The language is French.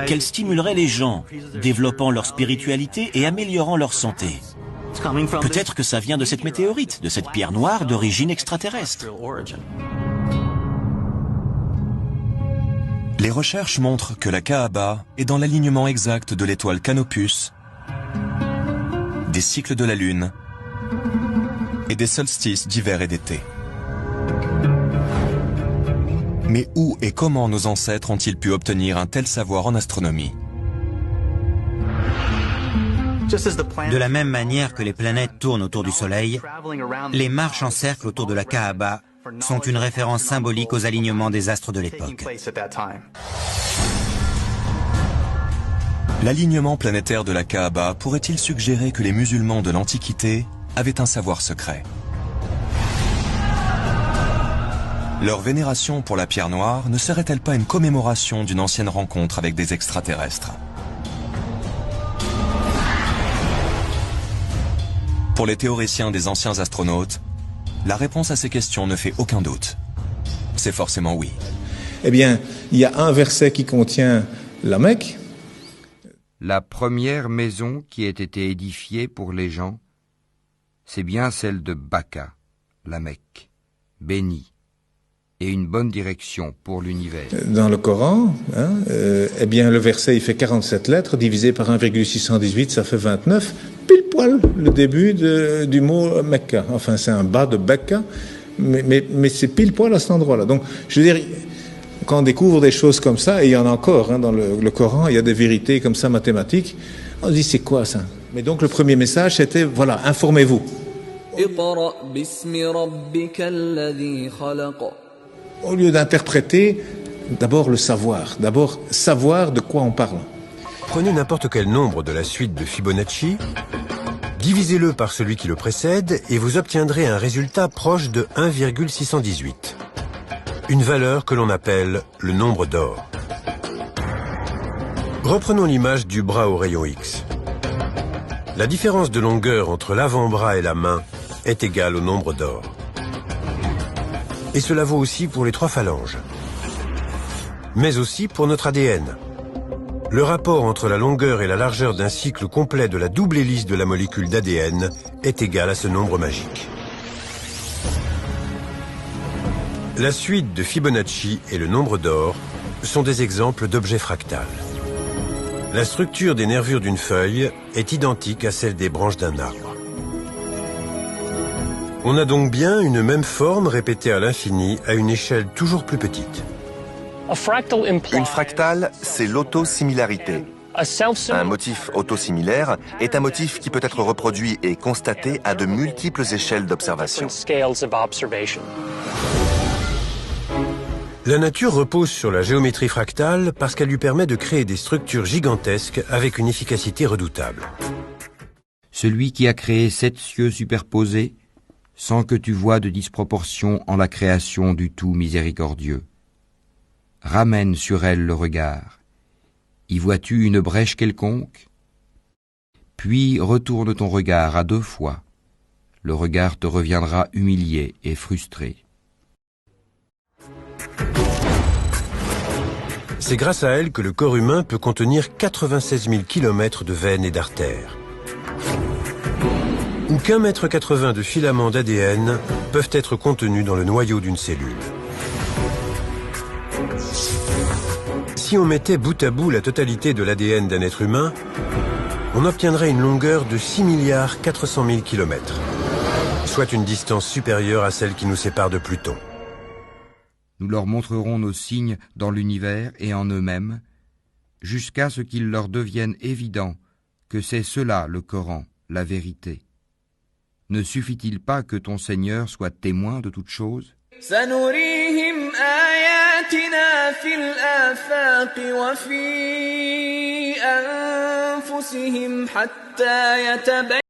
qu'elle stimulerait les gens, développant leur spiritualité et améliorant leur santé. Peut-être que ça vient de cette météorite, de cette pierre noire d'origine extraterrestre. Les recherches montrent que la Kaaba est dans l'alignement exact de l'étoile Canopus, des cycles de la Lune et des solstices d'hiver et d'été. Mais où et comment nos ancêtres ont-ils pu obtenir un tel savoir en astronomie? De la même manière que les planètes tournent autour du Soleil, les marches en cercle autour de la Kaaba sont une référence symbolique aux alignements des astres de l'époque. L'alignement planétaire de la Kaaba pourrait-il suggérer que les musulmans de l'Antiquité avaient un savoir secret? Leur vénération pour la pierre noire ne serait-elle pas une commémoration d'une ancienne rencontre avec des extraterrestres? Pour les théoriciens des anciens astronautes, la réponse à ces questions ne fait aucun doute. C'est forcément oui. Eh bien, il y a un verset qui contient la Mecque. La première maison qui ait été édifiée pour les gens, c'est bien celle de Baka, la Mecque, bénie, et une bonne direction pour l'univers. Dans le Coran, eh bien, le verset, il fait 47 lettres, divisé par 1,618, ça fait 29. Pile poil le début du mot Mecca. Enfin, c'est un bas de Becca, mais c'est pile poil à cet endroit-là. Donc, je veux dire, quand on découvre des choses comme ça, et il y en a encore dans le Coran, il y a des vérités comme ça mathématiques, on se dit, c'est quoi ça? Mais donc, le premier message, c'était, voilà, informez-vous. Au lieu d'interpréter, d'abord le savoir. D'abord, savoir de quoi on parle. Prenez n'importe quel nombre de la suite de Fibonacci, divisez-le par celui qui le précède et vous obtiendrez un résultat proche de 1,618. Une valeur que l'on appelle le nombre d'or. Reprenons l'image du bras au rayon X. La différence de longueur entre l'avant-bras et la main est égale au nombre d'or. Et cela vaut aussi pour les 3 phalanges. Mais aussi pour notre ADN. Le rapport entre la longueur et la largeur d'un cycle complet de la double hélice de la molécule d'ADN est égal à ce nombre magique. La suite de Fibonacci et le nombre d'or sont des exemples d'objets fractales. La structure des nervures d'une feuille est identique à celle des branches d'un arbre. On a donc bien une même forme répétée à l'infini à une échelle toujours plus petite. Une fractale, c'est l'autosimilarité. Un motif autosimilaire est un motif qui peut être reproduit et constaté à de multiples échelles d'observation. La nature repose sur la géométrie fractale parce qu'elle lui permet de créer des structures gigantesques avec une efficacité redoutable. Celui qui a créé 7 cieux superposés, sans que tu vois de disproportion en la création du tout miséricordieux. Ramène sur elle le regard. Y vois-tu une brèche quelconque? Puis retourne ton regard à 2 fois. Le regard te reviendra humilié et frustré. C'est grâce à elle que le corps humain peut contenir 96 000 km de veines et d'artères. Ou qu'1,80 m de filaments d'ADN peuvent être contenus dans le noyau d'une cellule. Si on mettait bout à bout la totalité de l'ADN d'un être humain, on obtiendrait une longueur de 6 400 000 km, soit une distance supérieure à celle qui nous sépare de Pluton. Nous leur montrerons nos signes dans l'univers et en eux-mêmes, jusqu'à ce qu'il leur devienne évident que c'est cela le Coran, la vérité. Ne suffit-il pas que ton Seigneur soit témoin de toutes choses? سنريهم آياتنا في الآفاق وفي أنفسهم حتى يتبين